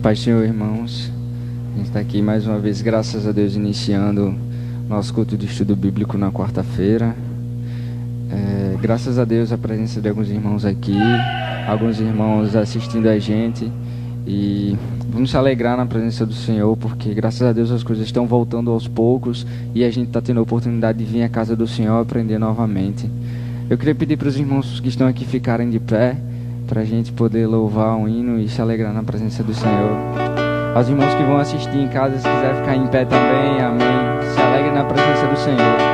Paz do Senhor, irmãos. A gente está aqui mais uma vez, graças a Deus, iniciando nosso culto de estudo bíblico na quarta-feira. Graças a Deus, a presença de alguns irmãos aqui, alguns irmãos assistindo a gente. E vamos se alegrar na presença do Senhor, porque graças a Deus as coisas estão voltando aos poucos e a gente está tendo a oportunidade de vir à casa do Senhor aprender novamente. Eu queria pedir para os irmãos que estão aqui ficarem de pé, para a gente poder louvar um hino e se alegrar na presença do Senhor. Aos irmãos que vão assistir em casa, se quiser ficar em pé também, amém. Se alegre na presença do Senhor.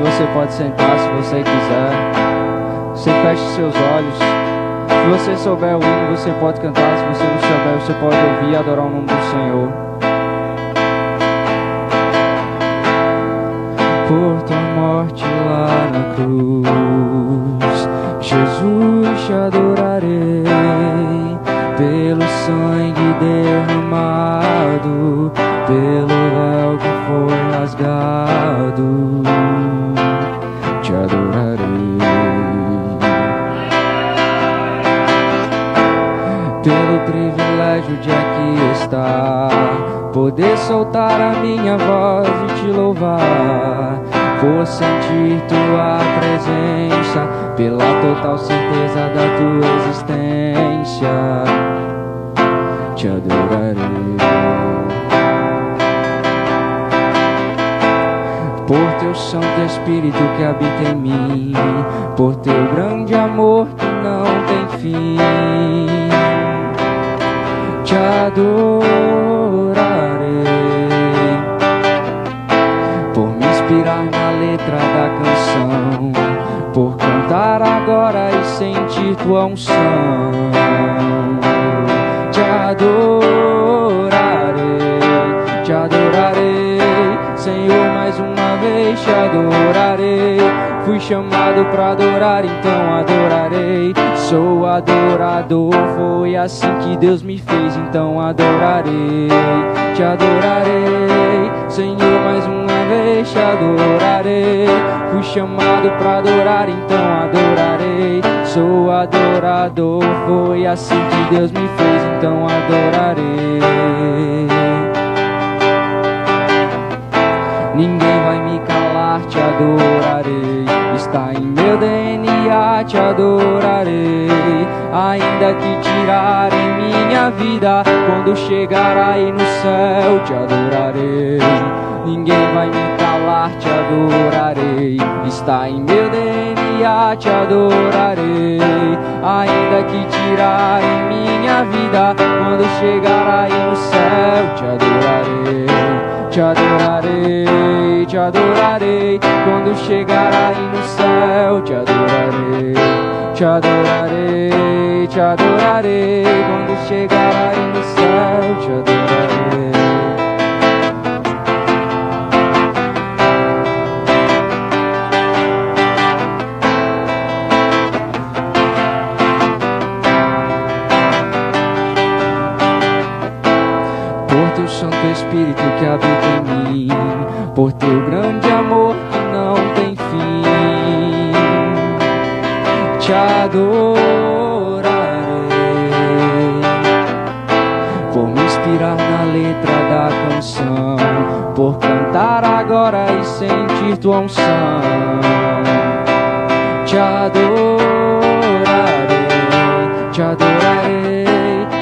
Você pode sentar se você quiser. Você feche seus olhos. Se você souber o hino, você pode cantar. Se você não souber, você pode ouvir e adorar o nome do Senhor. Por tua morte lá na cruz, Jesus, te adorarei. Pelo sangue derramado, pelo véu que foi rasgado, te adorarei. Pelo privilégio de aqui estar, poder soltar a minha voz e te louvar, por sentir tua presença, pela total certeza da tua existência, te adorarei. Por teu teu Santo Espírito que habita em mim, por teu grande amor que não tem fim. Te adorarei, por me inspirar na letra da canção, por cantar agora e sentir tua unção. Te adorarei, Senhor, mais uma vez te adorarei. Fui chamado pra adorar, então adorarei. Sou adorador, foi assim que Deus me fez, então adorarei. Te adorarei, Senhor, mais uma vez te adorarei. Fui chamado pra adorar, então adorarei. Sou adorador, foi assim que Deus me fez, então adorarei. Ninguém vai me calar, te adorarei. Está em meu DNA, te adorarei. Ainda que tirarem minha vida, quando chegar aí no céu, te adorarei. Ninguém vai me calar, te adorarei. Está em meu DNA, te adorarei. Ainda que tirarem minha vida, quando chegar aí no céu, te adorarei. Te adorarei, te adorarei. Quando chegar aí no céu, te adorarei. Te adorarei, te adorarei. Quando chegar aí no céu, te adorarei. Santo Espírito que habita em mim, por teu grande amor que não tem fim. Te adorarei, por me inspirar na letra da canção, por cantar agora e sentir tua unção. Te adorarei,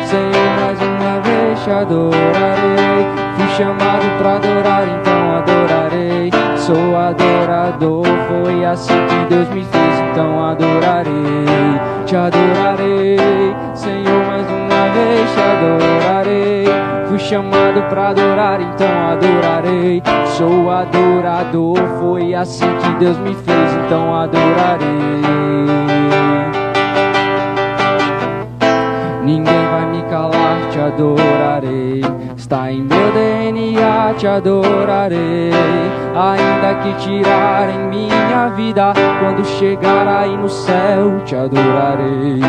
Senhor, mais uma vez te adorarei. Fui chamado pra adorar, então adorarei. Sou adorador, foi assim que Deus me fez, então adorarei. Te adorarei, Senhor, mais uma vez te adorarei. Fui chamado pra adorar, então adorarei. Sou adorador, foi assim que Deus me fez, então adorarei. Ninguém vai me calar, te adorarei. Está em meu DNA, te adorarei. Ainda que tirarem minha vida, quando chegar aí no céu, te adorarei.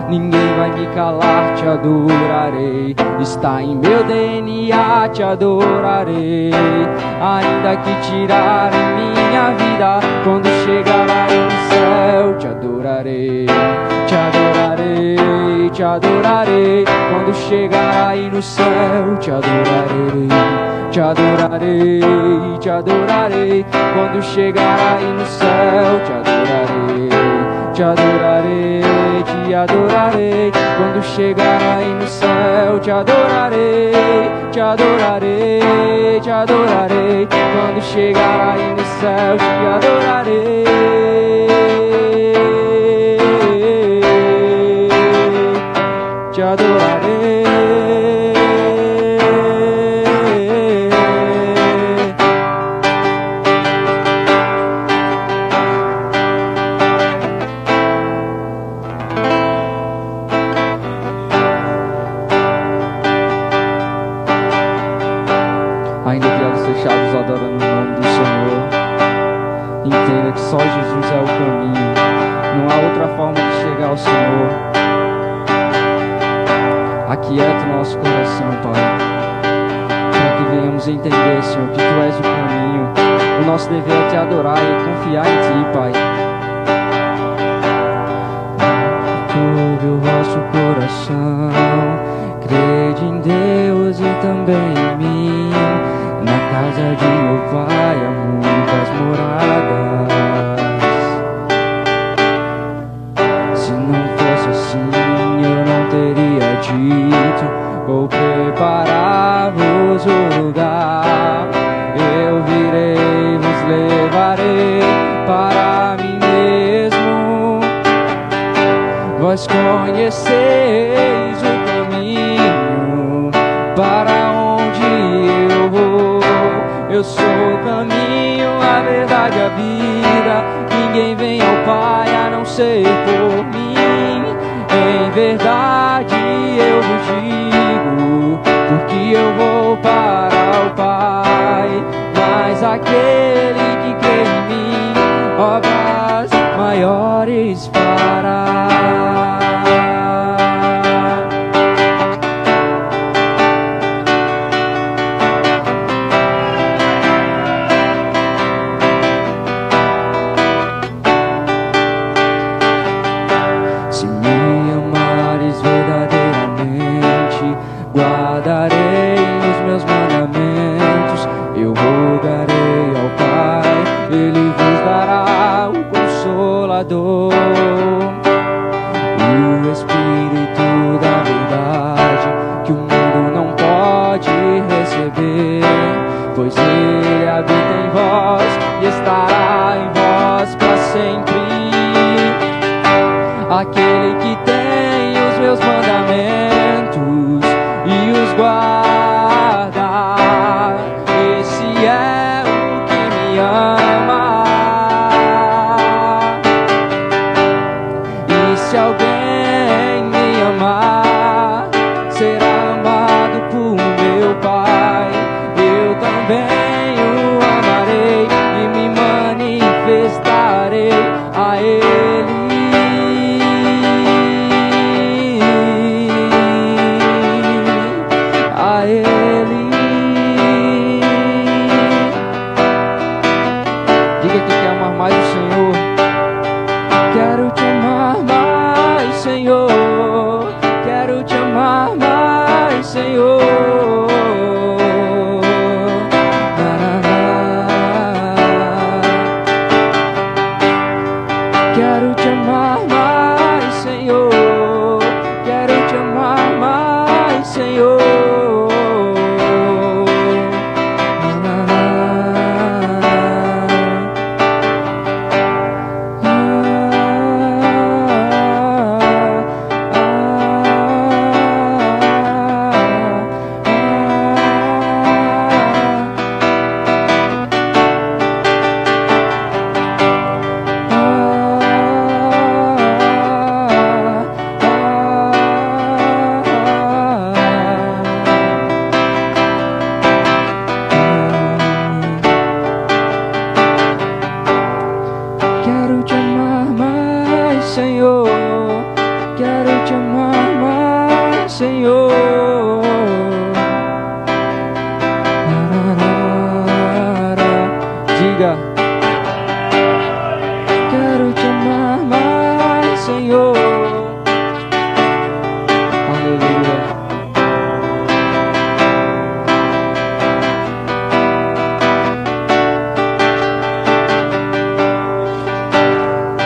Ninguém vai me calar, te adorarei. Está em meu DNA, te adorarei. Ainda que tirarem minha vida, quando chegar aí no céu, te adorarei. Te adorarei, te adorarei. Quando chegar aí no céu, te adorarei. Te adorarei, te adorarei. Quando chegar aí no céu, te adorarei. Te adorarei, te adorarei. Quando chegar aí no céu, te adorarei. Te adorarei, te adorarei. Quando chegar aí no céu, te adorarei. Te adorarei. Ainda de olhos fechados adorando o nome do Senhor, entenda que só Jesus é o caminho. Não há outra forma de chegar ao Senhor. Aquieta o nosso coração, Pai, para que venhamos entender, Senhor, que Tu és o caminho. O nosso dever é Te adorar e confiar em Ti, Pai. Turbe o vosso coração, crede em Deus e também em mim. Na casa de meu Pai há muitas moradas. Se não fosse assim, eu não teria dito: vou preparar-vos o lugar. Eu virei vos levar. mas conheceis o caminho para onde eu vou. Eu sou o caminho, a verdade e a vida. Ninguém vem ao Pai a não ser por mim. Em verdade eu vos digo, porque eu vou para o Pai. Mas aquele que crê em mim, obras maiores fará. Se me amares verdadeiramente, guardarei os meus mandamentos. Eu rogarei ao Pai, Ele vos dará o Consolador, o Espírito da verdade, que o mundo não pode receber, pois Ele habita em vós e estará em vós para sempre. Aquele que tem os meus mandamentos e os guarda, esse é o que me ama. E se alguém me amar, será amado por meu Pai. Eu também o amarei e me manifestarei a Ele.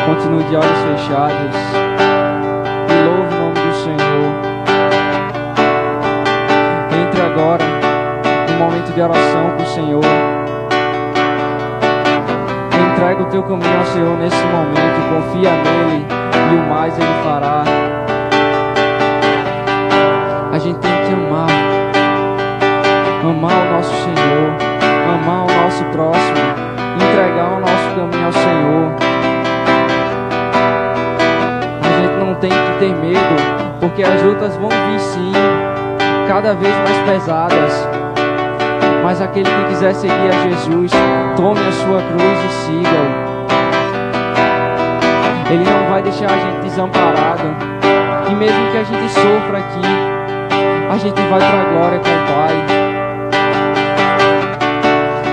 Continue de olhos fechados e louve o nome do Senhor. Entre agora no momento de oração com o Senhor. Entrega o teu caminho ao Senhor nesse momento, confia nele e o mais Ele fará. A gente tem que amar o nosso Senhor, amar o nosso próximo, entregar o nosso caminho ao Senhor. Não tem que ter medo, porque as lutas vão vir sim, cada vez mais pesadas. Mas aquele que quiser seguir a Jesus, tome a sua cruz e siga-o. Ele não vai deixar a gente desamparado. E mesmo que a gente sofra aqui, a gente vai para a glória com o Pai.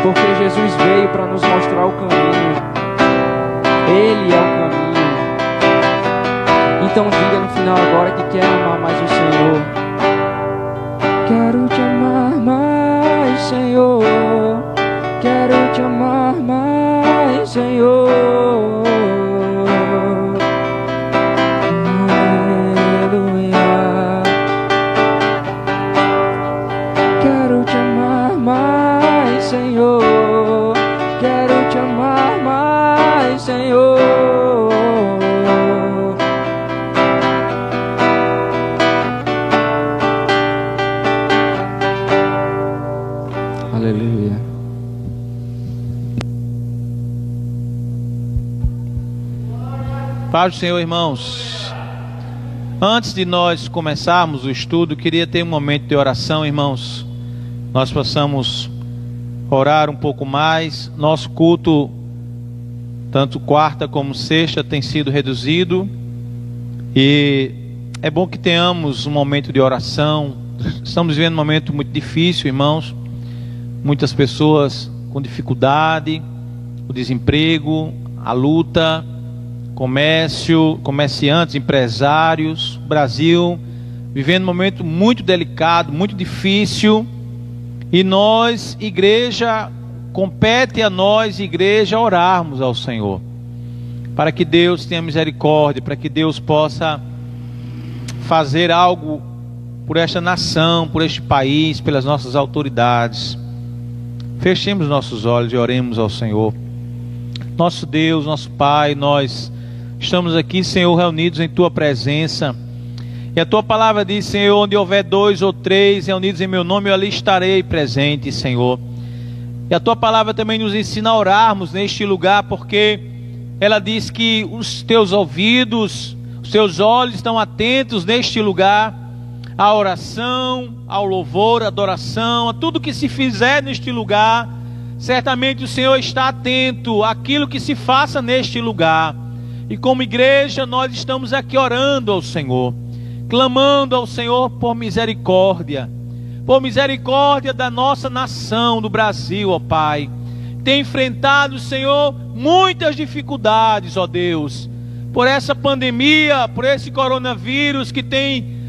Porque Jesus veio para nos mostrar o caminho. Ele é o caminho. Então diga no final agora que quer amar mais o Senhor. Quero te amar mais, Senhor. Quero te amar mais, Senhor. Aleluia. Quero te amar mais, Senhor. Quero te amar mais, Senhor. Paz do Senhor, irmãos. Antes de nós começarmos o estudo, queria ter um momento de oração, irmãos. Nós possamos orar um pouco mais. Nosso culto, tanto quarta como sexta, tem sido reduzido. E é bom que tenhamos um momento de oração. Estamos vivendo um momento muito difícil, irmãos. Muitas pessoas com dificuldade, o desemprego, a luta, comércio, comerciantes, empresários, Brasil vivendo um momento muito delicado, muito difícil. E nós, igreja, compete a nós, igreja, orarmos ao Senhor, para que Deus tenha misericórdia, para que Deus possa fazer algo por esta nação, por este país, pelas nossas autoridades. Fechemos nossos olhos e oremos ao Senhor. Nosso Deus, nosso Pai, nós estamos aqui, Senhor, reunidos em Tua presença. E a Tua palavra diz, Senhor, onde houver 2 ou 3 reunidos em Meu nome, eu ali estarei presente, Senhor. E a Tua palavra também nos ensina a orarmos neste lugar, porque ela diz que os Teus ouvidos, os Teus olhos estão atentos neste lugar, à oração, ao louvor, à adoração, a tudo que se fizer neste lugar. Certamente o Senhor está atento àquilo que se faça neste lugar. E como igreja nós estamos aqui orando ao Senhor, clamando ao Senhor por misericórdia da nossa nação, do Brasil, ó Pai. Tem enfrentado, Senhor, muitas dificuldades, ó Deus, por essa pandemia, por esse coronavírus que tem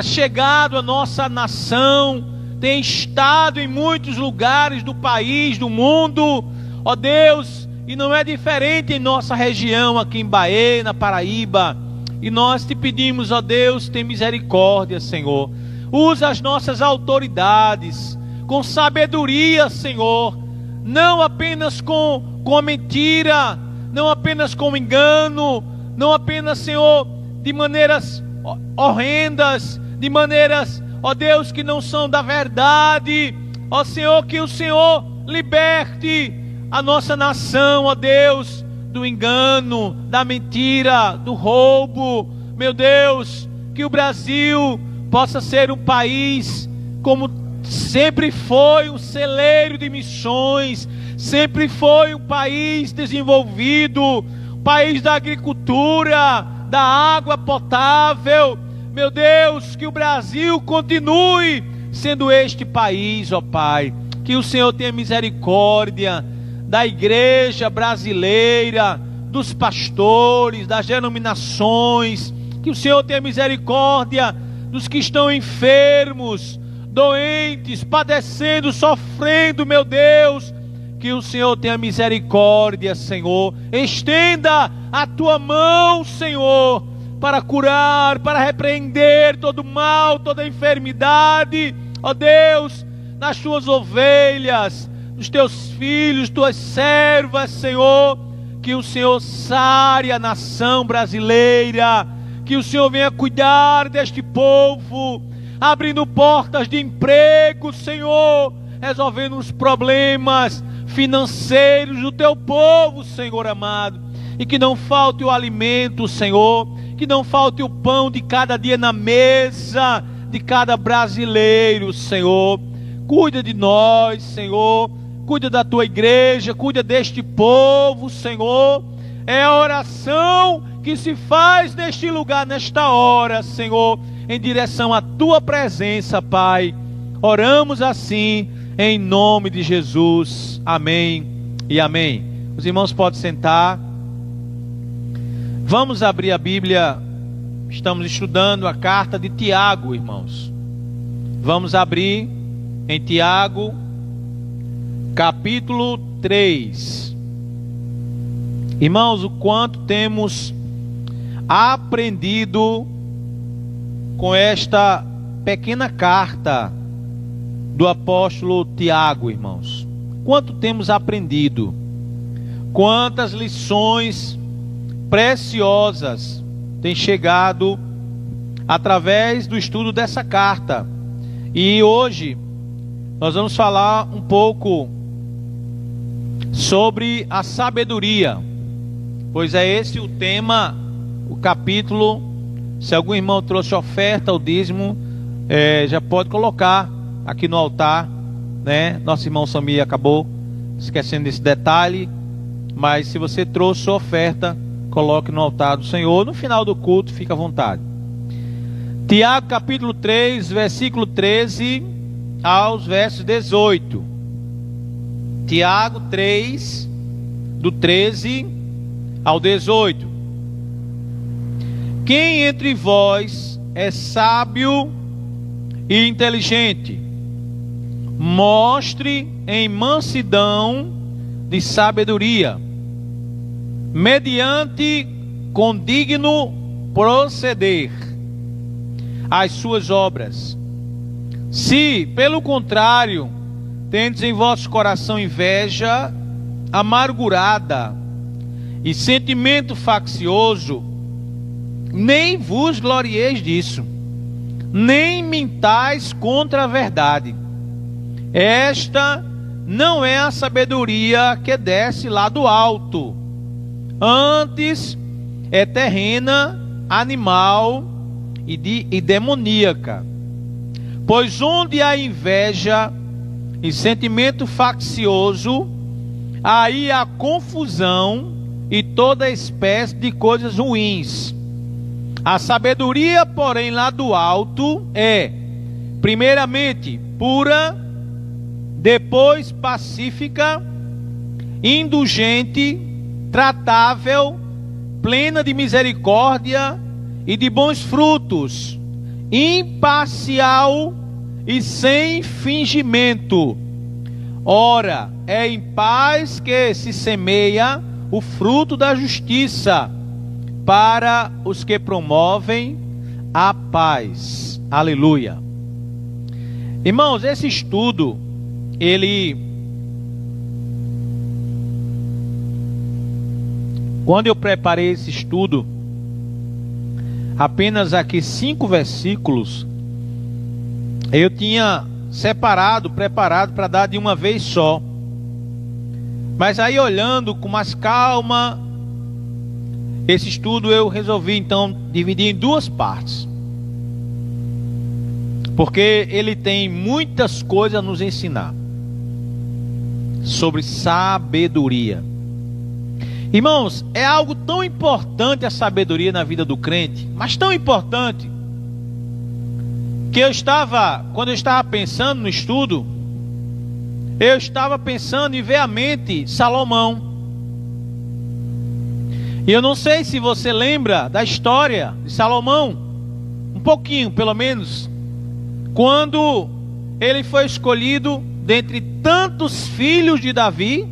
chegado à nossa nação, tem estado em muitos lugares do país, do mundo, ó Deus. E não é diferente em nossa região, aqui em Bahia, na Paraíba. E nós te pedimos, ó Deus, tem misericórdia, Senhor. Usa as nossas autoridades com sabedoria, Senhor. Não apenas com a mentira, não apenas com o engano, não apenas, Senhor, de maneiras horrendas, de maneiras, ó Deus, que não são da verdade. Ó Senhor, que o Senhor liberte a nossa nação, ó Deus, do engano, da mentira, do roubo. Meu Deus, que o Brasil possa ser um país como sempre foi, um celeiro de missões, sempre foi um país desenvolvido, país da agricultura, da água potável. Meu Deus, que o Brasil continue sendo este país, ó Pai. Que o Senhor tenha misericórdia da igreja brasileira, dos pastores, das denominações. Que o Senhor tenha misericórdia dos que estão enfermos, doentes, padecendo, sofrendo, meu Deus. Que o Senhor tenha misericórdia, Senhor. Estenda a Tua mão, Senhor, para curar, para repreender todo mal, toda enfermidade, ó Deus, nas Tuas ovelhas, nos Teus filhos, Tuas servas, Senhor. Que o Senhor sare a nação brasileira, que o Senhor venha cuidar deste povo, abrindo portas de emprego, Senhor, resolvendo os problemas financeiros do Teu povo, Senhor amado. E que não falte o alimento, Senhor, que não falte o pão de cada dia na mesa de cada brasileiro, Senhor. Cuida de nós, Senhor, cuida da Tua igreja, cuida deste povo, Senhor. É a oração que se faz neste lugar, nesta hora, Senhor, em direção à Tua presença, Pai. Oramos assim, em nome de Jesus. Amém e amém. Os irmãos podem sentar. Vamos abrir a Bíblia. Estamos estudando a carta de Tiago, irmãos. Vamos abrir em Tiago, capítulo 3. Irmãos, o quanto temos aprendido com esta pequena carta do apóstolo Tiago, irmãos. Quanto temos aprendido, quantas lições preciosas têm chegado através do estudo dessa carta. E hoje nós vamos falar um pouco sobre a sabedoria, pois é esse o tema o capítulo. Se algum irmão trouxe oferta ou dízimo, já pode colocar aqui no altar, né? Nosso irmão Samir acabou esquecendo desse detalhe, mas se você trouxe sua oferta, coloque no altar do Senhor. No final do culto, fica à vontade. Tiago capítulo 3, versículo 13 aos versos 18. Tiago 3, do 13 ao 18. Quem entre vós é sábio e inteligente, mostre em mansidão de sabedoria, mediante condigno proceder, as suas obras. Se, pelo contrário, tendes em vosso coração inveja amargurada e sentimento faccioso, nem vos glorieis disso, nem mintais contra a verdade. Esta não é a sabedoria que desce lá do alto, antes é terrena, animal e demoníaca. Pois onde há inveja e sentimento faccioso, aí há confusão e toda espécie de coisas ruins. A sabedoria, porém, lá do alto é, primeiramente, pura, depois pacífica, indulgente, tratável, plena de misericórdia e de bons frutos, imparcial e sem fingimento. Ora, é em paz que se semeia o fruto da justiça para os que promovem a paz. Aleluia. Irmãos, esse estudo, quando eu preparei esse estudo, apenas aqui 5 versículos, eu tinha preparado para dar de uma vez só. Mas aí, olhando com mais calma, esse estudo eu resolvi então dividir em 2 partes, porque ele tem muitas coisas a nos ensinar sobre sabedoria. Irmãos, é algo tão importante a sabedoria na vida do crente, mas tão importante, que quando eu estava pensando no estudo, eu estava pensando em ver a mente Salomão. E eu não sei se você lembra da história de Salomão, um pouquinho pelo menos, quando ele foi escolhido dentre tantos filhos de Davi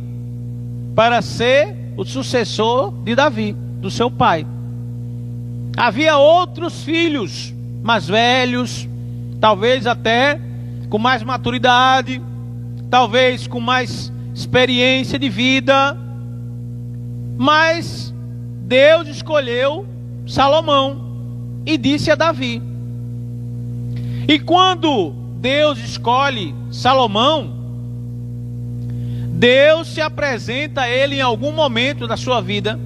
para ser o sucessor de Davi, do seu pai. Havia outros filhos mais velhos, talvez até com mais maturidade, talvez com mais experiência de vida, mas Deus escolheu Salomão e disse a Davi. E quando Deus escolhe Salomão, Deus se apresenta a ele em algum momento da sua vida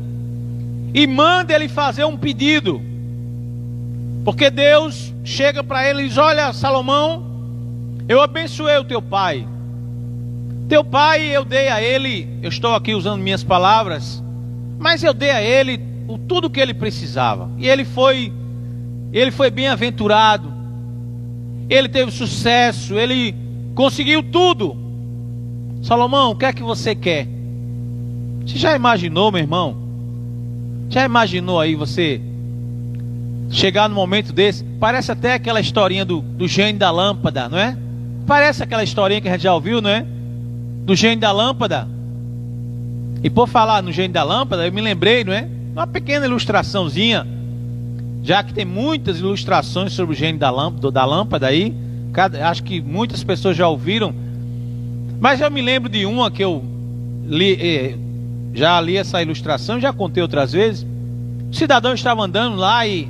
e manda ele fazer um pedido. Porque Deus chega para ele e diz: olha, Salomão, eu abençoei o teu pai. Teu pai, eu dei a ele, eu estou aqui usando minhas palavras, mas eu dei a ele tudo o que ele precisava. E ele foi bem-aventurado, ele teve sucesso, ele conseguiu tudo. Salomão, o que é que você quer? Você já imaginou, meu irmão? Já imaginou aí você chegar num momento desse? Parece até aquela historinha do gênio da lâmpada, não é? Parece aquela historinha que a gente já ouviu, não é? Do gênio da lâmpada. E por falar no gênio da lâmpada, eu me lembrei, não é? Uma pequena ilustraçãozinha, já que tem muitas ilustrações sobre o gênio da lâmpada aí, acho que muitas pessoas já ouviram, mas eu me lembro de uma que eu já li essa ilustração, já contei outras vezes. O cidadão estava andando lá e,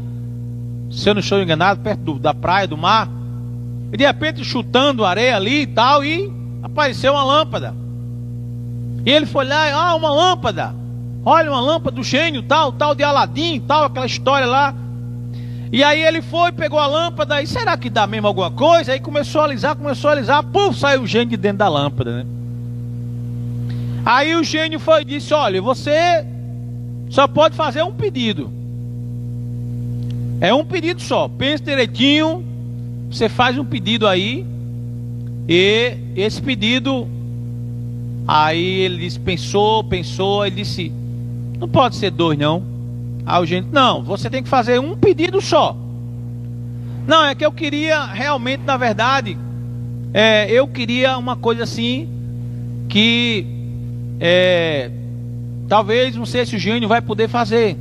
se eu não estou enganado, perto da praia, do mar, e de repente chutando areia ali e tal, e apareceu uma lâmpada. E ele foi lá, uma lâmpada. olha uma lâmpada do gênio, tal de Aladim, tal, aquela história lá. E aí ele foi, pegou a lâmpada, e será que dá mesmo alguma coisa? Aí começou a alisar, puf, saiu o gênio de dentro da lâmpada, né? Aí o gênio foi e disse, olha, você só pode fazer um pedido. É um pedido só, pense direitinho, você faz um pedido aí, e esse pedido, aí ele disse, pensou, ele disse, não pode ser 2 não. Aí o gênio, não, você tem que fazer um pedido só. Não, é que eu queria realmente, na verdade, eu queria uma coisa assim, que talvez, não sei se o gênio vai poder fazer.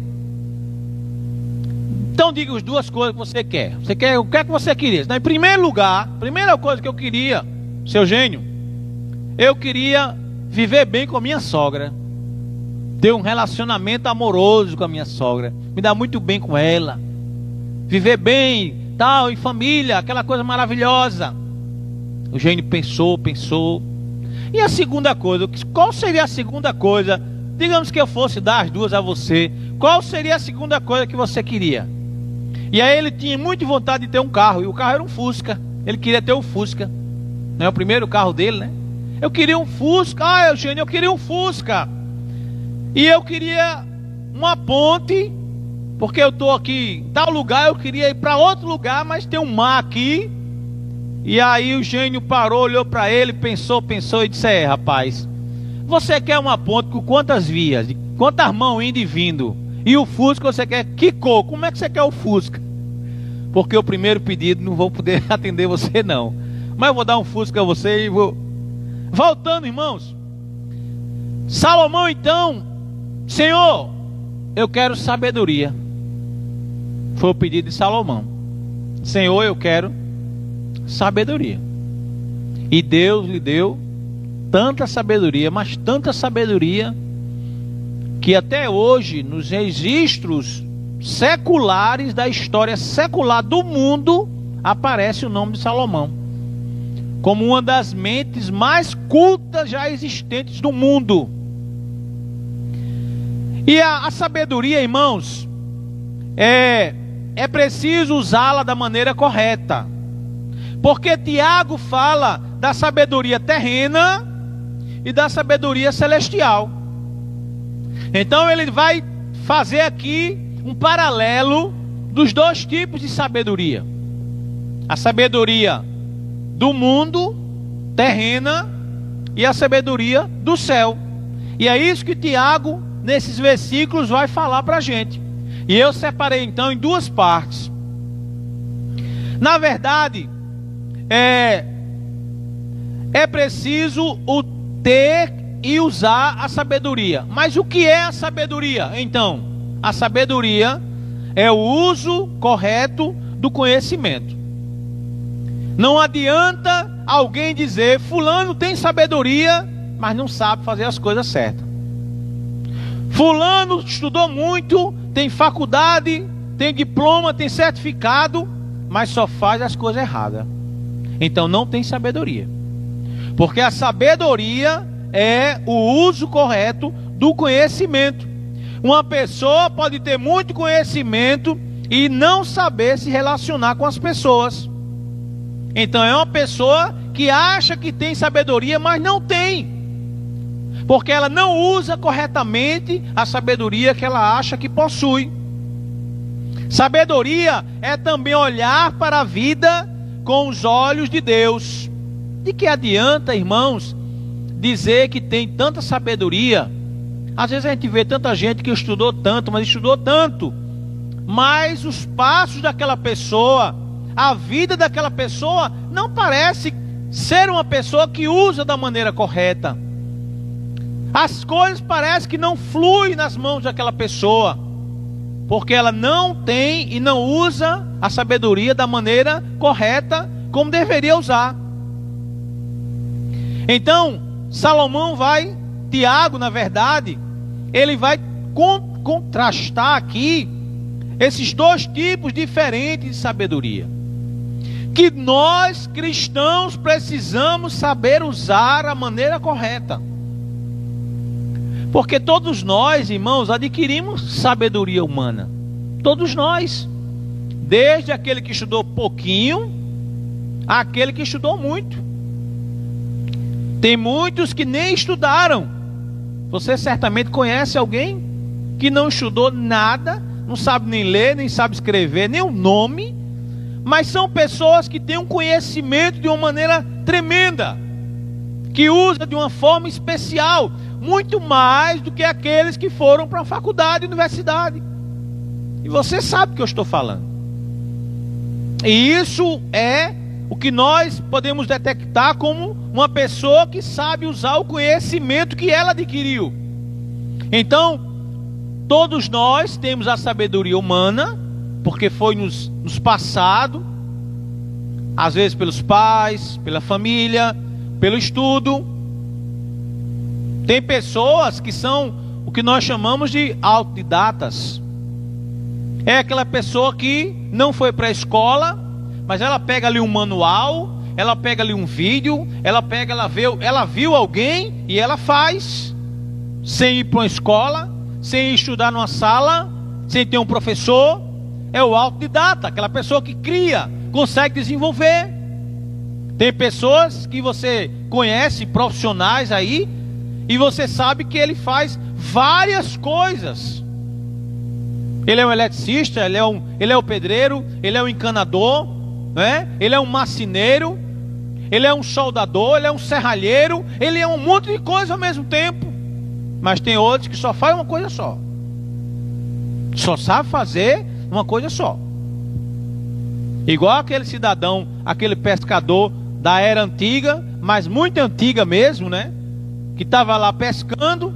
Então diga as 2 coisas que você quer. O que é que você queria? Então, em primeiro lugar, primeira coisa que eu queria, seu gênio, eu queria viver bem com a minha sogra, ter um relacionamento amoroso com a minha sogra, me dar muito bem com ela, viver bem, tal, em família, aquela coisa maravilhosa. O gênio pensou. E a segunda coisa, qual seria a segunda coisa? Digamos que eu fosse dar as 2 a você, qual seria a segunda coisa que você queria? E aí ele tinha muita vontade de ter um carro, e o carro era um Fusca. Ele queria ter um Fusca, não é o primeiro carro dele, né? Eu queria um Fusca, Eugênio, eu queria um Fusca. E eu queria uma ponte, porque eu estou aqui em tal lugar, eu queria ir para outro lugar, mas tem um mar aqui. E aí o gênio parou, olhou para ele, pensou e disse, rapaz, você quer uma ponte com quantas vias, quantas mãos indo e vindo? E o Fusca você quer que cor? Como é que você quer o Fusca? Porque o primeiro pedido não vou poder atender você não, mas eu vou dar um Fusca a você e vou... Voltando, irmãos, Salomão então, Senhor, eu quero sabedoria. Foi o pedido de Salomão. Senhor, eu quero sabedoria. E Deus lhe deu tanta sabedoria, mas tanta sabedoria, que até hoje, nos registros seculares da história secular do mundo, aparece o nome de Salomão como uma das mentes mais cultas já existentes do mundo. E a sabedoria, irmãos, é preciso usá-la da maneira correta. Porque Tiago fala da sabedoria terrena e da sabedoria celestial. Então ele vai fazer aqui um paralelo dos 2 tipos de sabedoria. A sabedoria do mundo, terrena, e a sabedoria do céu. E é isso que Tiago, nesses versículos, vai falar para a gente. E eu separei então em 2 partes. Na verdade, é preciso ter e usar a sabedoria. Mas o que é a sabedoria? Então, a sabedoria é o uso correto do conhecimento. Não adianta alguém dizer, fulano tem sabedoria, mas não sabe fazer as coisas certas. Fulano estudou muito, tem faculdade, tem diploma, tem certificado, mas só faz as coisas erradas. Então não tem sabedoria. Porque a sabedoria é o uso correto do conhecimento. Uma pessoa pode ter muito conhecimento e não saber se relacionar com as pessoas. Então é uma pessoa que acha que tem sabedoria, mas não tem. Porque ela não usa corretamente a sabedoria que ela acha que possui. Sabedoria é também olhar para a vida com os olhos de Deus. De que adianta, irmãos, dizer que tem tanta sabedoria? Às vezes a gente vê tanta gente que estudou tanto, mas os passos daquela pessoa, a vida daquela pessoa, não parece ser uma pessoa que usa da maneira correta. As coisas parecem que não fluem nas mãos daquela pessoa, porque ela não tem e não usa a sabedoria da maneira correta, como deveria usar. Então, Tiago, na verdade, ele vai contrastar aqui esses 2 tipos diferentes de sabedoria, que nós cristãos precisamos saber usar a maneira correta. Porque todos nós, irmãos, adquirimos sabedoria humana. Todos nós. Desde aquele que estudou pouquinho, àquele que estudou muito. Tem muitos que nem estudaram. Você certamente conhece alguém que não estudou nada, não sabe nem ler, nem sabe escrever, nem o nome, mas são pessoas que têm um conhecimento de uma maneira tremenda, que usa de uma forma especial, muito mais do que aqueles que foram para a faculdade e universidade. E você sabe o que eu estou falando. E isso é o que nós podemos detectar como uma pessoa que sabe usar o conhecimento que ela adquiriu. Então, todos nós temos a sabedoria humana, porque foi nos passado, às vezes pelos pais, pela família, pelo estudo. Tem pessoas que são o que nós chamamos de autodidatas. É aquela pessoa que não foi para a escola, mas ela pega ali um manual, ela pega ali um vídeo, ela viu alguém e ela faz, sem ir para uma escola, sem estudar numa sala, sem ter um professor. É o autodidata, aquela pessoa que cria, consegue desenvolver. Tem pessoas que você conhece, profissionais aí, e você sabe que ele faz várias coisas. Ele é um eletricista, ele é um pedreiro, ele é um encanador, né? Ele é um marceneiro, ele é um soldador, ele é um serralheiro, ele é um monte de coisa ao mesmo tempo. Mas tem outros que só faz uma coisa só. Só sabe fazer uma coisa só. Igual aquele cidadão, aquele pescador da era antiga, mas muito antiga mesmo, né? Que estava lá pescando,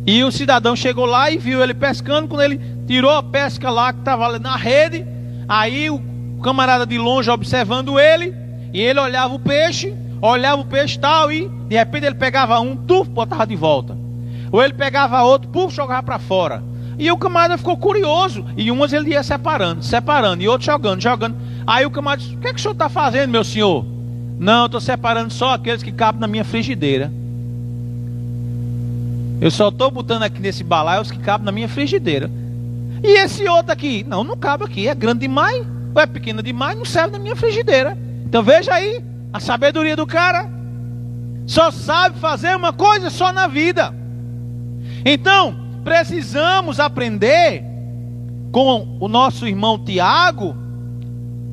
e o cidadão chegou lá e viu ele pescando. Quando ele tirou a pesca lá que estava na rede, aí o camarada de longe observando ele, e ele olhava o peixe e tal, e de repente ele pegava um, botava de volta. Ou ele pegava outro, jogava para fora. E o camarada ficou curioso, e umas ele ia separando, e outros jogando. Aí o camarada disse: o que é que o senhor está fazendo, meu senhor? Não, eu estou separando só aqueles que cabem na minha frigideira. Eu só estou botando aqui nesse balaio os que cabem na minha frigideira. E esse outro aqui? Não cabe aqui, é grande demais, ou é pequeno demais, não serve na minha frigideira. Então veja aí, a sabedoria do cara. Só sabe fazer uma coisa só na vida. Então, precisamos aprender com o nosso irmão Tiago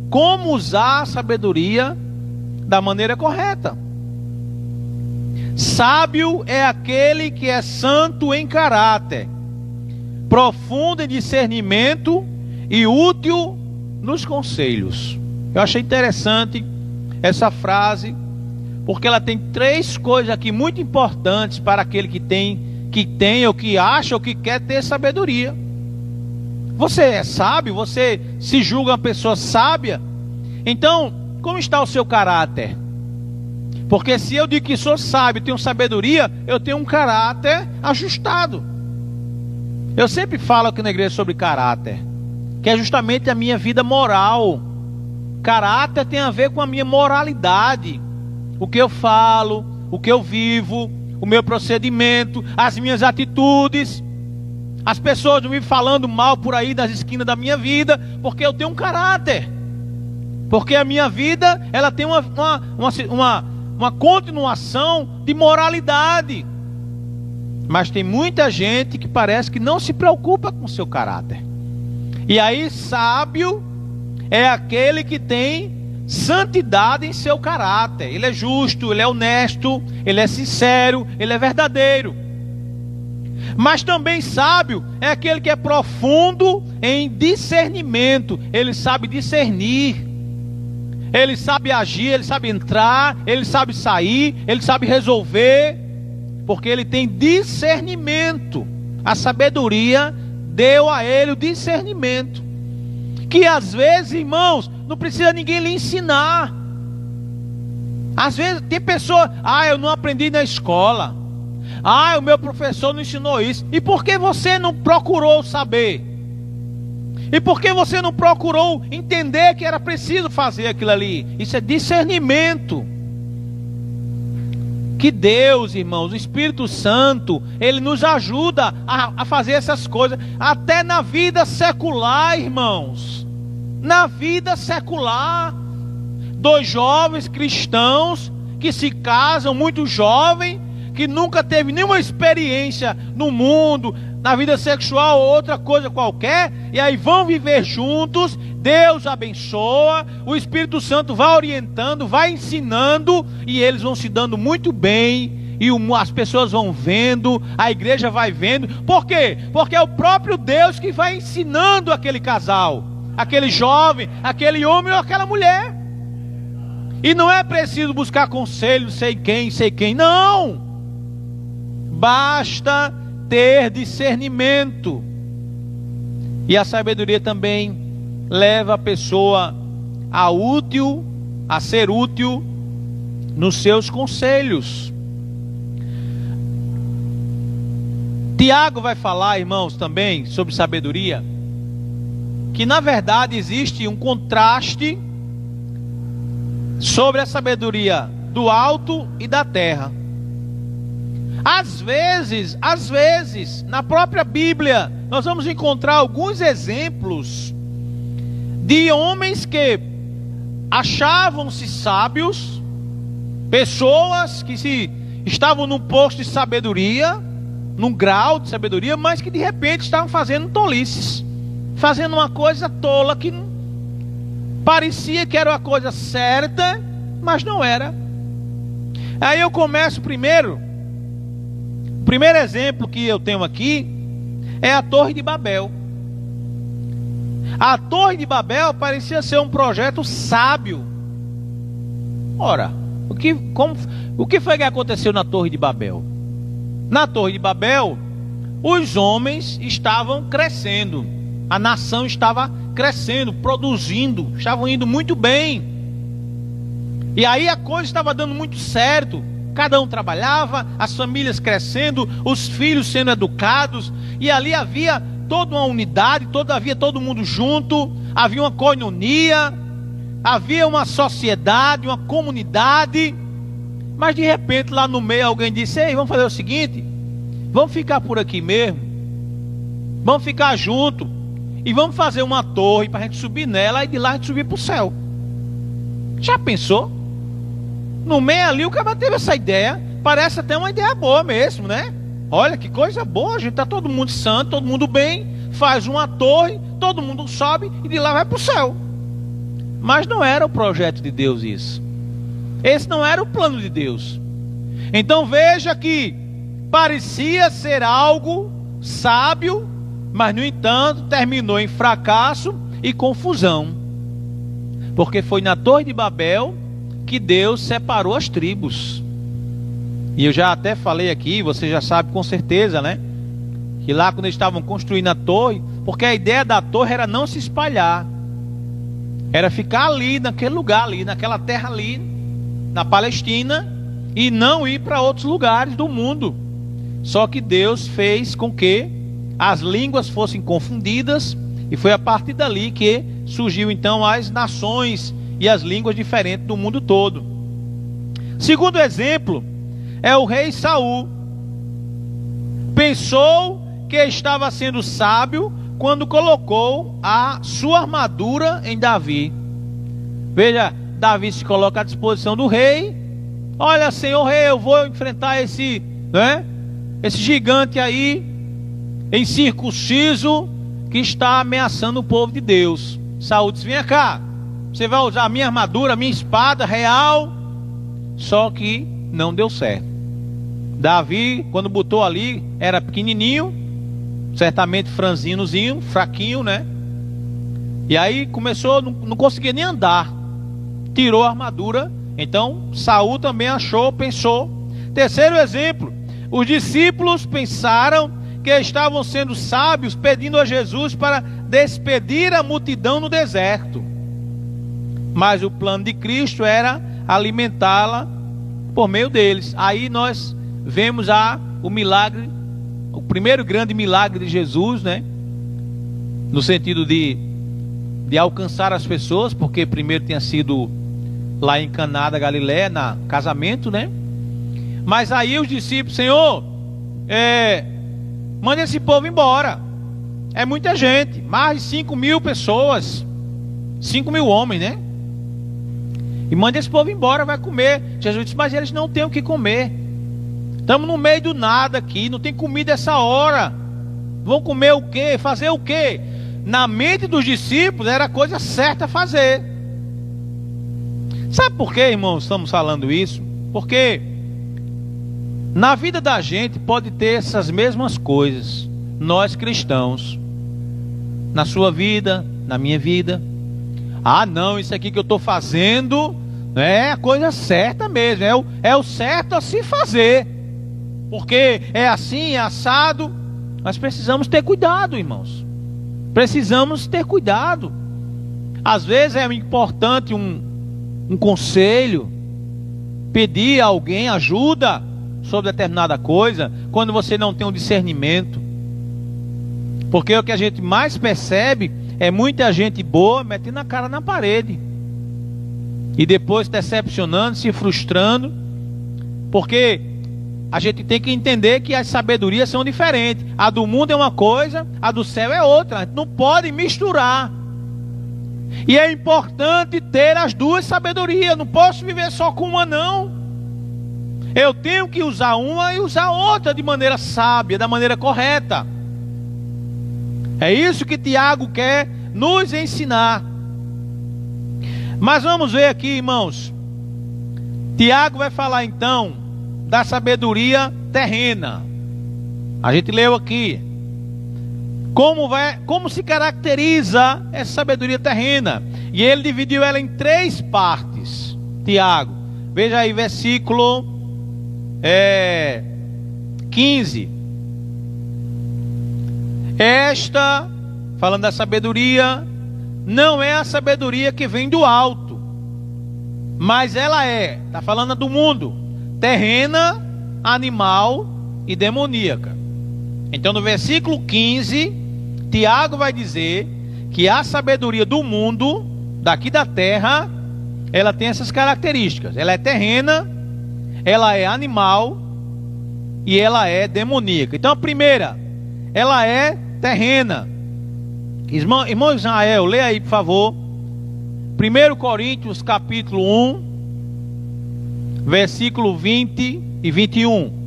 como usar a sabedoria da maneira correta. Sábio é aquele que é santo em caráter, profundo em discernimento e útil nos conselhos. Eu achei interessante essa frase, porque ela tem 3 coisas aqui muito importantes para aquele que tem ou que acha ou que quer ter sabedoria. Você é sábio? Você se julga uma pessoa sábia? Então, como está o seu caráter? Porque se eu digo que sou sábio, tenho sabedoria, eu tenho um caráter ajustado. Eu sempre falo aqui na igreja sobre caráter, que é justamente a minha vida moral. Caráter tem a ver com a minha moralidade. O que eu falo, o que eu vivo, o meu procedimento, as minhas atitudes. As pessoas não me falando mal por aí das esquinas da minha vida, porque eu tenho um caráter. Porque a minha vida, ela tem uma continuação de moralidade. Mas tem muita gente que parece que não se preocupa com o seu caráter. E aí, sábio é aquele que tem santidade em seu caráter. Ele é justo, ele é honesto, ele é sincero, ele é verdadeiro. Mas também sábio é aquele que é profundo em discernimento. Ele sabe discernir. Ele sabe agir, ele sabe entrar, ele sabe sair, ele sabe resolver, porque ele tem discernimento. A sabedoria deu a ele o discernimento, que às vezes, irmãos, não precisa ninguém lhe ensinar. Às vezes tem pessoa: eu não aprendi na escola, o meu professor não ensinou isso. E por que você não procurou saber? E por que você não procurou entender que era preciso fazer aquilo ali? Isso é discernimento. que Deus, irmãos, o Espírito Santo, Ele nos ajuda a fazer essas coisas, até na vida secular, irmãos. Na vida secular. 2 jovens cristãos que se casam, muito jovem, que nunca teve nenhuma experiência no mundo, na vida sexual ou outra coisa qualquer, e aí vão viver juntos. Deus abençoa, o Espírito Santo vai orientando, vai ensinando, e eles vão se dando muito bem, e as pessoas vão vendo, a igreja vai vendo. Por quê? Porque é o próprio Deus que vai ensinando aquele casal, aquele jovem, aquele homem ou aquela mulher. E não é preciso buscar conselho, sei quem, não. Basta ter discernimento. E a sabedoria também leva a pessoa a ser útil nos seus conselhos. Tiago vai falar, irmãos, também sobre sabedoria, que na verdade existe um contraste sobre a sabedoria do alto e da terra. Às vezes, na própria Bíblia, nós vamos encontrar alguns exemplos de homens que achavam-se sábios, pessoas que estavam num posto de sabedoria, num grau de sabedoria, mas que de repente estavam fazendo tolices, fazendo uma coisa tola que parecia que era uma coisa certa, mas não era. Aí eu começo o primeiro exemplo que eu tenho aqui é a Torre de Babel. A Torre de Babel parecia ser um projeto sábio. Ora, o que foi que aconteceu na Torre de Babel? Na Torre de Babel, os homens estavam crescendo, a nação estava crescendo, produzindo, estavam indo muito bem. E aí a coisa estava dando muito certo. Cada um trabalhava, as famílias crescendo, os filhos sendo educados, e ali havia toda uma unidade, havia todo mundo junto, havia uma coinonia, havia uma sociedade, uma comunidade. Mas de repente lá no meio alguém disse: ei, vamos fazer o seguinte, vamos ficar por aqui mesmo, vamos ficar junto, e vamos fazer uma torre para a gente subir nela, e de lá a gente subir para o céu. Já pensou? No meio ali o cara teve essa ideia, parece até uma ideia boa mesmo, né? Olha que coisa boa, a gente tá todo mundo santo, todo mundo bem, faz uma torre, todo mundo sobe e de lá vai para o céu. Mas não era o projeto de Deus isso. Esse não era o plano de Deus. Então veja que parecia ser algo sábio, mas no entanto terminou em fracasso e confusão. Porque foi na Torre de Babel que Deus separou as tribos. E eu já até falei aqui, você já sabe com certeza, né? Que lá quando eles estavam construindo a torre, porque a ideia da torre era não se espalhar, era ficar ali, naquele lugar ali, naquela terra ali, na Palestina, e não ir para outros lugares do mundo. Só que Deus fez com que as línguas fossem confundidas, e foi a partir dali que surgiu então as nações e as línguas diferentes do mundo todo. Segundo exemplo é o rei Saul. Pensou que estava sendo sábio quando colocou a sua armadura em Davi. Veja, Davi se coloca à disposição do rei. Olha, senhor rei, eu vou enfrentar esse gigante aí, incircunciso, que está ameaçando o povo de Deus. Saul disse: vem cá, você vai usar a minha armadura, a minha espada real. Só que não deu certo. Davi, quando botou ali, era pequenininho, certamente franzinozinho, fraquinho, né? E aí começou, não conseguia nem andar, tirou a armadura. Então Saul também pensou. Terceiro exemplo, os discípulos pensaram que estavam sendo sábios, pedindo a Jesus para despedir a multidão no deserto. Mas o plano de Cristo era alimentá-la por meio deles. Aí nós vemos o milagre, o primeiro grande milagre de Jesus, né? No sentido de alcançar as pessoas, porque primeiro tinha sido lá em Caná da Galileia, no casamento, né? Mas aí os discípulos: Senhor, manda esse povo embora. É muita gente, mais de 5.000 pessoas, 5.000 homens, né? E manda esse povo embora, vai comer. Jesus disse: mas eles não têm o que comer. Estamos no meio do nada aqui, não tem comida essa hora. Vão comer o quê? Fazer o quê? Na mente dos discípulos era a coisa certa a fazer. Sabe por quê, irmãos, estamos falando isso? Porque na vida da gente pode ter essas mesmas coisas. Nós cristãos, na sua vida, na minha vida: ah não, isso aqui que eu estou fazendo é a coisa certa mesmo, é o certo a se fazer, porque é assim, é assado. Nós precisamos ter cuidado, irmãos. Precisamos ter cuidado. Às vezes é importante um conselho, pedir a alguém ajuda sobre determinada coisa, quando você não tem um discernimento. Porque o que a gente mais percebe é muita gente boa metendo a cara na parede e depois decepcionando, se frustrando, porque a gente tem que entender que as sabedorias são diferentes. A do mundo é uma coisa, a do céu é outra. A gente não pode misturar. E é importante ter as duas sabedorias. Não posso viver só com uma, não. Eu tenho que usar uma e usar outra de maneira sábia, da maneira correta. É isso que Tiago quer nos ensinar. Mas vamos ver aqui, irmãos. Tiago vai falar então da sabedoria terrena. A gente leu aqui como se caracteriza essa sabedoria terrena. E ele dividiu ela em 3 partes. Tiago, veja aí versículo 15. Esta, falando da sabedoria, não é a sabedoria que vem do alto, mas ela está falando do mundo, terrena, animal e demoníaca. Então no versículo 15, Tiago vai dizer que a sabedoria do mundo, daqui da terra, ela tem essas características. Ela é terrena, ela é animal e ela é demoníaca. Então a primeira, ela é terrena. Irmão Israel, leia aí por favor 1 Coríntios capítulo 1, versículo 20 e 21.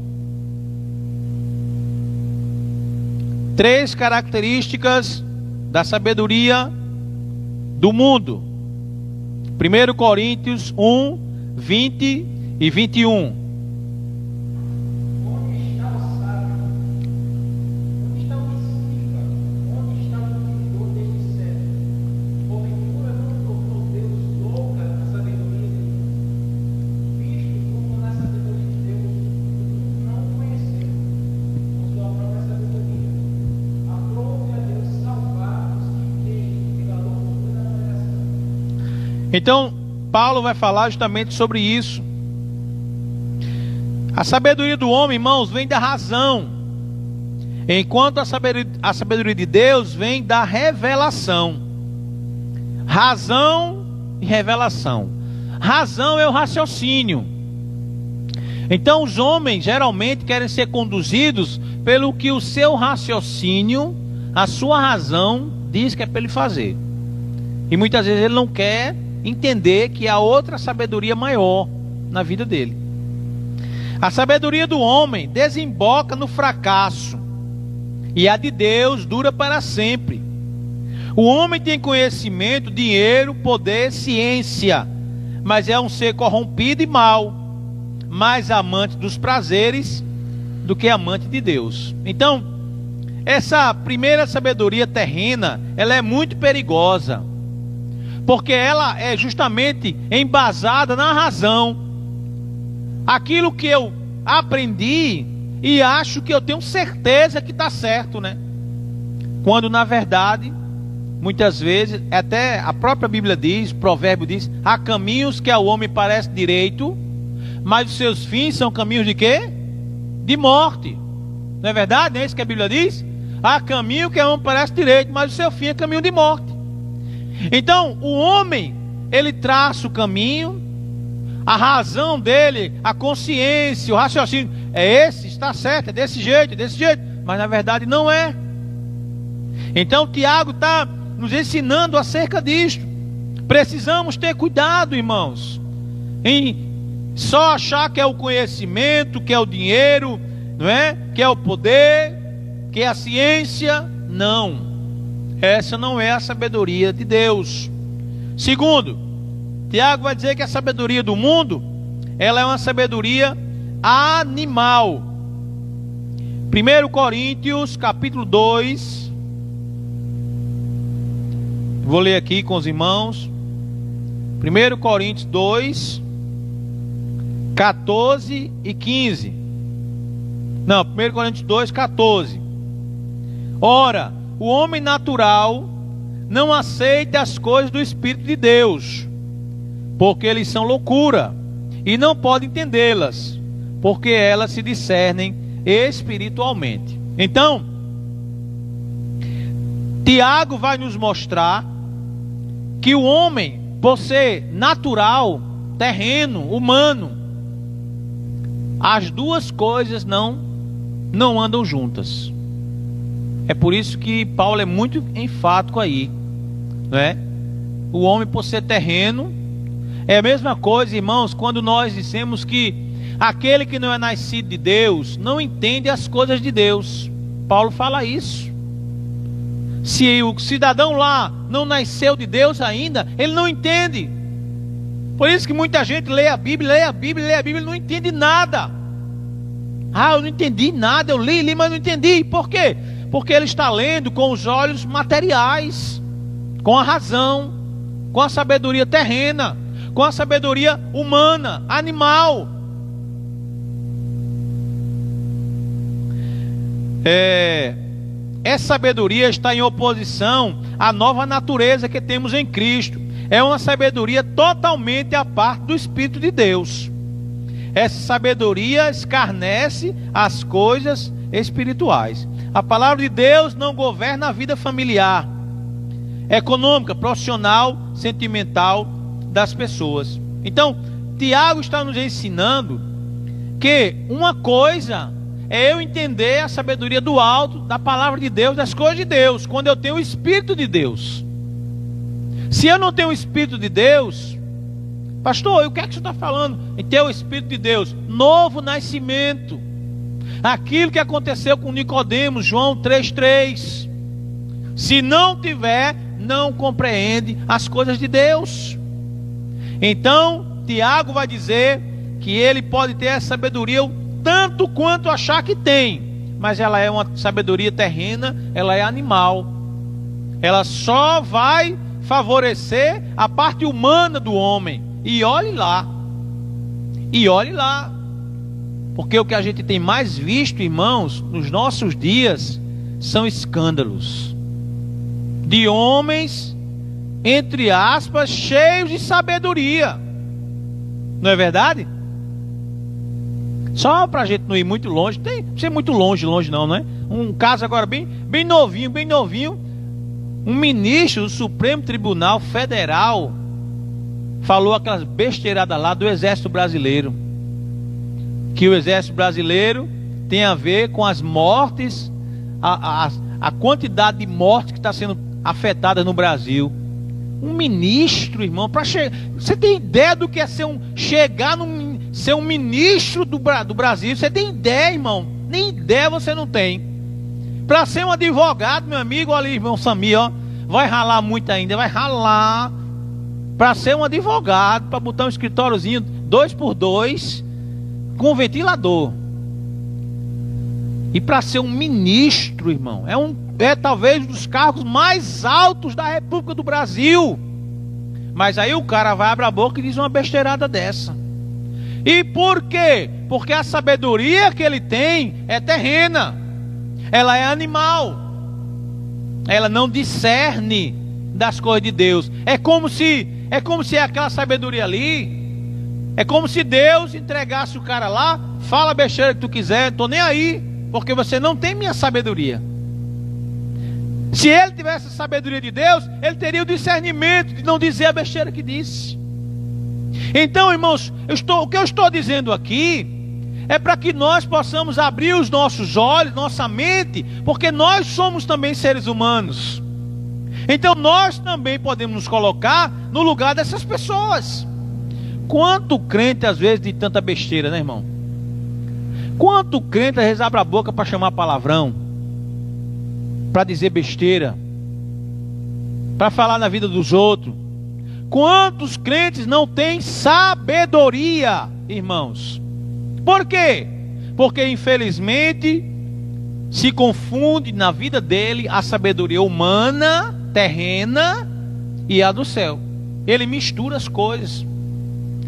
3 características da sabedoria do mundo. 1 Coríntios 1, 20 e 21. Então, Paulo vai falar justamente sobre isso. A sabedoria do homem, irmãos, vem da razão, enquanto a sabedoria de Deus vem da revelação. Razão e revelação. Razão é o raciocínio. Então, os homens geralmente querem ser conduzidos pelo que o seu raciocínio, a sua razão, diz que é para ele fazer. E muitas vezes ele não quer entender que há outra sabedoria maior na vida dele. A sabedoria do homem desemboca no fracasso, e a de Deus dura para sempre. O homem tem conhecimento, dinheiro, poder, ciência, mas é um ser corrompido e mau, mais amante dos prazeres do que amante de Deus. Então, essa primeira sabedoria terrena, ela é muito perigosa, porque ela é justamente embasada na razão. Aquilo que eu aprendi e acho que eu tenho certeza que está certo, né? Quando na verdade, muitas vezes, até a própria Bíblia diz, provérbio diz, há caminhos que ao homem parece direito, mas os seus fins são caminhos de quê? De morte. Não é verdade? Não é isso que a Bíblia diz? Há caminho que ao homem parece direito, mas o seu fim é caminho de morte. Então, o homem, ele traça o caminho, a razão dele, a consciência, o raciocínio, é esse, está certo, é desse jeito, mas na verdade não é. Então Tiago está nos ensinando acerca disto. Precisamos ter cuidado, irmãos, em só achar que é o conhecimento, que é o dinheiro, não é? Que é o poder, que é a ciência. Não, essa não é a sabedoria de Deus. Segundo, Tiago vai dizer que a sabedoria do mundo, ela é uma sabedoria animal. 1 Coríntios capítulo 2, vou ler aqui com os irmãos. 1 Coríntios 2, 14 e 15. Não, 1 Coríntios 2, 14. Ora, o homem natural não aceita as coisas do Espírito de Deus, porque eles são loucura, e não pode entendê-las, porque elas se discernem espiritualmente. Então, Tiago vai nos mostrar que o homem, por ser natural, terreno, humano, as duas coisas não andam juntas. É por isso que Paulo é muito enfático aí, não é? O homem, por ser terreno, é a mesma coisa, irmãos, quando nós dissemos que aquele que não é nascido de Deus não entende as coisas de Deus. Paulo fala isso. Se o cidadão lá não nasceu de Deus ainda, ele não entende. Por isso que muita gente lê a Bíblia e não entende nada. Ah, eu não entendi nada, eu li, mas não entendi. Por quê? Porque ele está lendo com os olhos materiais, com a razão, com a sabedoria terrena, com a sabedoria humana, animal. Essa sabedoria está em oposição à nova natureza que temos em Cristo. É uma sabedoria totalmente à parte do Espírito de Deus. Essa sabedoria escarnece as coisas espirituais. A palavra de Deus não governa a vida familiar, econômica, profissional, sentimental das pessoas. Então, Tiago está nos ensinando que uma coisa é eu entender a sabedoria do alto, da palavra de Deus, das coisas de Deus, quando eu tenho o Espírito de Deus. Se eu não tenho o Espírito de Deus, pastor, o que é que você está falando em ter o Espírito de Deus? Novo nascimento. Aquilo que aconteceu com Nicodemos, João 3,3. Se não tiver, não compreende as coisas de Deus. Então, Tiago vai dizer que ele pode ter essa sabedoria tanto quanto achar que tem, mas ela é uma sabedoria terrena, ela é animal. Ela só vai favorecer a parte humana do homem. E olhe lá. Porque o que a gente tem mais visto, irmãos, nos nossos dias, são escândalos de homens, entre aspas, cheios de sabedoria. Não é verdade? Só para a gente não ir muito longe, não ser muito longe não, né? Um caso agora bem novinho. Um ministro do Supremo Tribunal Federal falou aquelas besteiradas lá do Exército Brasileiro. Que o Exército Brasileiro tem a ver com as mortes, a quantidade de mortes que está sendo afetada no Brasil. Um ministro, irmão, você tem ideia do que é ser um ministro do Brasil? Você tem ideia, irmão? Nem ideia você não tem. Para ser um advogado, meu amigo, olha ali, irmão Samir, ó, vai ralar muito ainda, vai ralar. Para ser um advogado, para botar um escritóriozinho 2x2 com ventilador. E para ser um ministro, irmão, é talvez um dos cargos mais altos da República do Brasil. Mas aí o cara vai abrir a boca e diz uma besteirada dessa. E por quê? Porque a sabedoria que ele tem é terrena, ela é animal, ela não discerne das coisas de Deus. É como se aquela sabedoria ali, é como se Deus entregasse o cara lá, fala a besteira que tu quiser, tô nem aí, porque você não tem minha sabedoria. Se ele tivesse a sabedoria de Deus, ele teria o discernimento de não dizer a besteira que disse. Então, irmãos, o que eu estou dizendo aqui é para que nós possamos abrir os nossos olhos, nossa mente, porque nós somos também seres humanos. Então nós também podemos nos colocar no lugar dessas pessoas. Quanto crente às vezes de tanta besteira, né, irmão? Quanto crente às vezes abre a boca para chamar palavrão, para dizer besteira, para falar na vida dos outros. Quantos crentes não têm sabedoria, irmãos? Por quê? Porque infelizmente se confunde na vida dele a sabedoria humana, terrena, e a do céu. Ele mistura as coisas.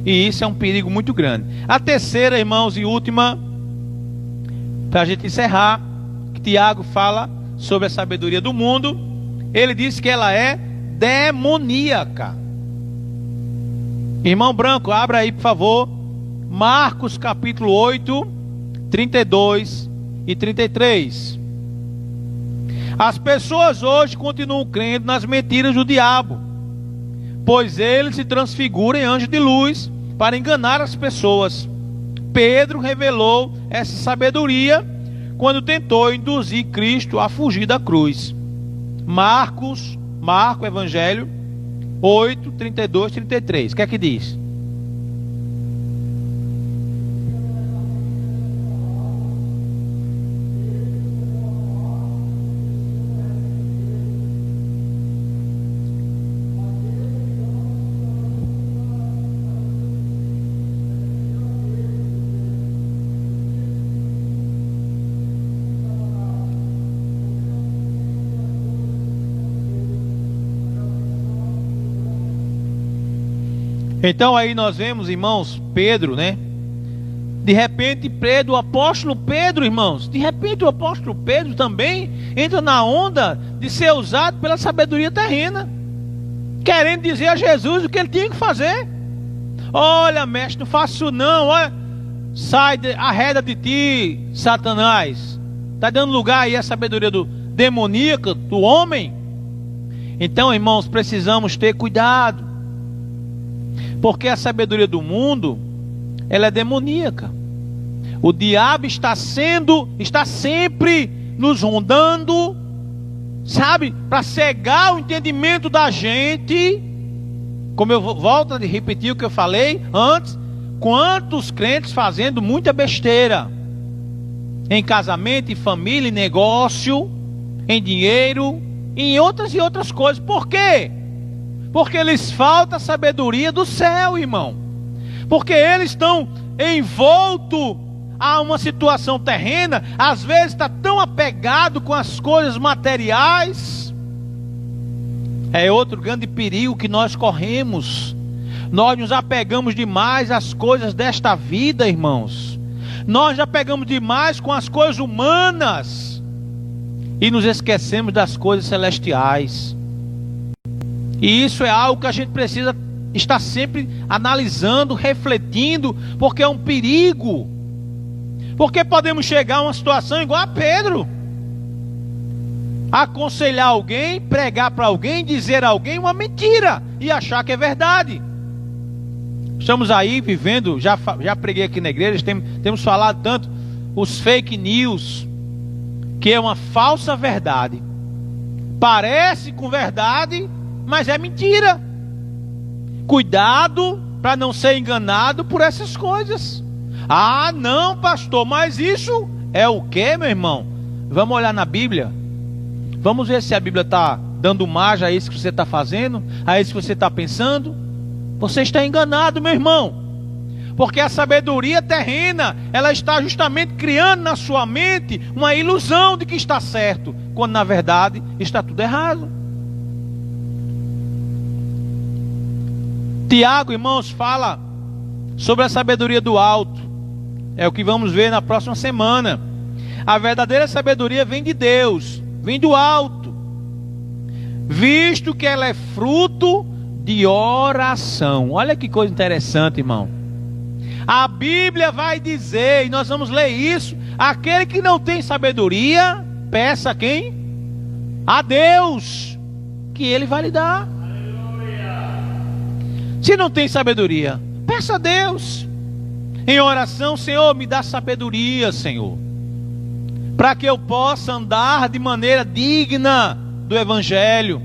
E isso é um perigo muito grande. A terceira, irmãos, e última, para a gente encerrar, que Tiago fala sobre a sabedoria do mundo. Ele diz que ela é demoníaca. Irmão Branco, abra aí, por favor, Marcos capítulo 8, 32 e 33. As pessoas hoje continuam crendo nas mentiras do diabo, pois ele se transfigura em anjo de luz para enganar as pessoas. Pedro revelou essa sabedoria quando tentou induzir Cristo a fugir da cruz. Marco, Evangelho 8, 32, 33. O que é que diz? Então aí nós vemos, irmãos, Pedro, né? De repente Pedro, o apóstolo Pedro, irmãos, de repente o apóstolo Pedro também entra na onda de ser usado pela sabedoria terrena, querendo dizer a Jesus o que ele tinha que fazer. Olha, mestre, não faça isso não, olha, arreda de ti, Satanás. Está dando lugar aí à sabedoria do demoníaca, do homem. Então, irmãos, precisamos ter cuidado, porque a sabedoria do mundo, ela é demoníaca. O diabo está sempre nos rondando, sabe, para cegar o entendimento da gente. Como eu volto a repetir o que eu falei antes, quantos crentes fazendo muita besteira em casamento, em família, em negócio, em dinheiro, em outras coisas. Por quê? Porque lhes falta a sabedoria do céu, irmão. Porque eles estão envoltos a uma situação terrena, às vezes está tão apegado com as coisas materiais. É outro grande perigo que nós corremos. Nós nos apegamos demais às coisas desta vida, irmãos. Nós já pegamos demais com as coisas humanas e nos esquecemos das coisas celestiais. E isso é algo que a gente precisa estar sempre analisando, refletindo, porque é um perigo. Porque podemos chegar a uma situação igual a Pedro, aconselhar alguém, pregar para alguém, dizer a alguém uma mentira e achar que é verdade. Estamos aí vivendo, já preguei aqui na igreja, temos falado tanto, os fake news, que é uma falsa verdade. Parece com verdade, mas é mentira. Cuidado para não ser enganado por essas coisas. Ah, não, pastor, mas isso é o que, meu irmão? Vamos olhar na Bíblia. Vamos ver se a Bíblia está dando margem a isso que você está fazendo, a isso que você está pensando. Você está enganado, meu irmão. Porque a sabedoria terrena, ela está justamente criando na sua mente uma ilusão de que está certo, quando na verdade está tudo errado. Tiago, irmãos, fala sobre a sabedoria do alto. É o que vamos ver na próxima semana. A verdadeira sabedoria vem de Deus, vem do alto, visto que ela é fruto de oração. Olha que coisa interessante, irmão. A Bíblia vai dizer, e nós vamos ler isso: aquele que não tem sabedoria, peça a quem? A Deus, que Ele vai lhe dar. Se não tem sabedoria, Peça a Deus em oração: Senhor, me dá sabedoria, Senhor, para que eu possa andar de maneira digna do Evangelho,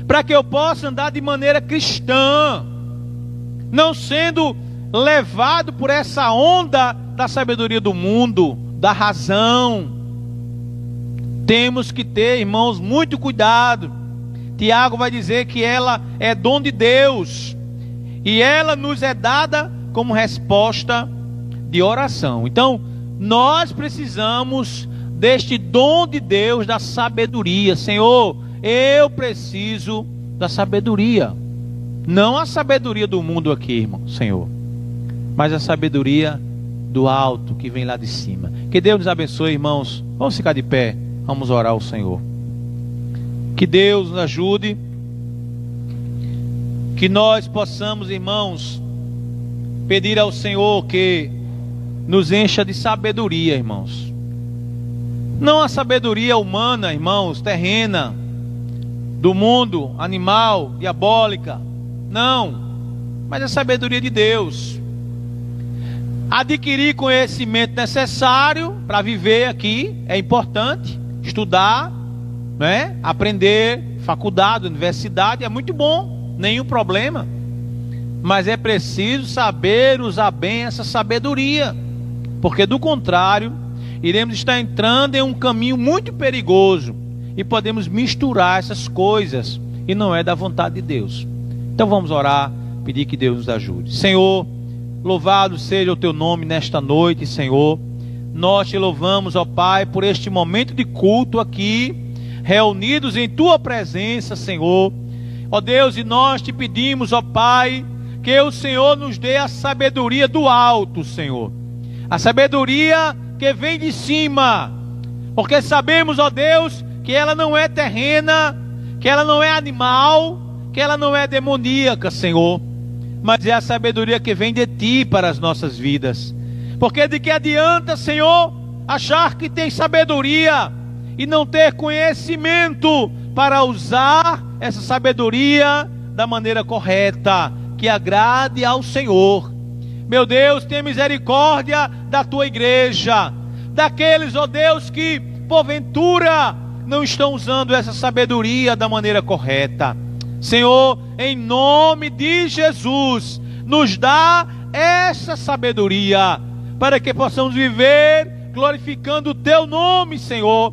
para que eu possa andar de maneira cristã, não sendo levado por essa onda da sabedoria do mundo, da razão. Temos que ter, irmãos, muito cuidado. Tiago vai dizer que ela é dom de Deus, e ela nos é dada como resposta de oração. Então, nós precisamos deste dom de Deus, da sabedoria. Senhor, eu preciso da sabedoria. Não a sabedoria do mundo aqui, irmão, Senhor, mas a sabedoria do alto, que vem lá de cima. Que Deus nos abençoe, irmãos. Vamos ficar de pé, vamos orar ao Senhor. Que Deus nos ajude, que nós possamos, irmãos, pedir ao Senhor que nos encha de sabedoria, irmãos. Não a sabedoria humana, irmãos, terrena, do mundo, animal, diabólica. Não, mas a sabedoria de Deus. Adquirir conhecimento necessário para viver aqui é importante. Estudar, né? Aprender, faculdade, universidade, é muito bom, nenhum problema. Mas é preciso saber usar bem essa sabedoria, porque do contrário, iremos estar entrando em um caminho muito perigoso e podemos misturar essas coisas, e não é da vontade de Deus. Então vamos orar, pedir que Deus nos ajude. Senhor, louvado seja o teu nome nesta noite, Senhor. Nós te louvamos, ó Pai, por este momento de culto aqui, reunidos em tua presença, Senhor. Ó Deus, e nós te pedimos, ó Pai, que o Senhor nos dê a sabedoria do alto, Senhor. A sabedoria que vem de cima, porque sabemos, ó Deus, que ela não é terrena, que ela não é animal, que ela não é demoníaca, Senhor, mas é a sabedoria que vem de Ti para as nossas vidas. Porque de que adianta, Senhor, achar que tem sabedoria e não ter conhecimento para usar essa sabedoria da maneira correta, que agrade ao Senhor. Meu Deus, tenha misericórdia da Tua igreja, daqueles, ó Deus, que porventura não estão usando essa sabedoria da maneira correta. Senhor, em nome de Jesus, nos dá essa sabedoria, para que possamos viver glorificando o Teu nome, Senhor,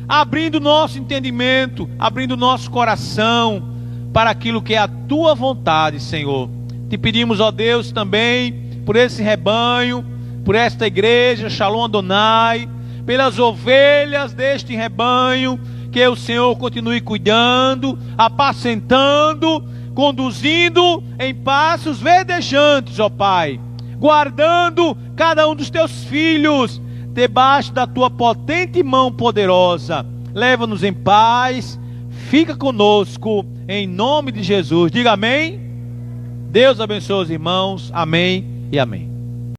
abrindo nosso entendimento, abrindo nosso coração para aquilo que é a Tua vontade, Senhor. Te pedimos, ó Deus, também por esse rebanho, por esta igreja, Shalom Adonai, pelas ovelhas deste rebanho, que o Senhor continue cuidando, apacentando, conduzindo em passos verdejantes, ó Pai, guardando cada um dos Teus filhos debaixo da Tua potente mão poderosa. Leva-nos em paz, fica conosco, em nome de Jesus. Diga amém. Deus abençoe os irmãos. Amém e amém.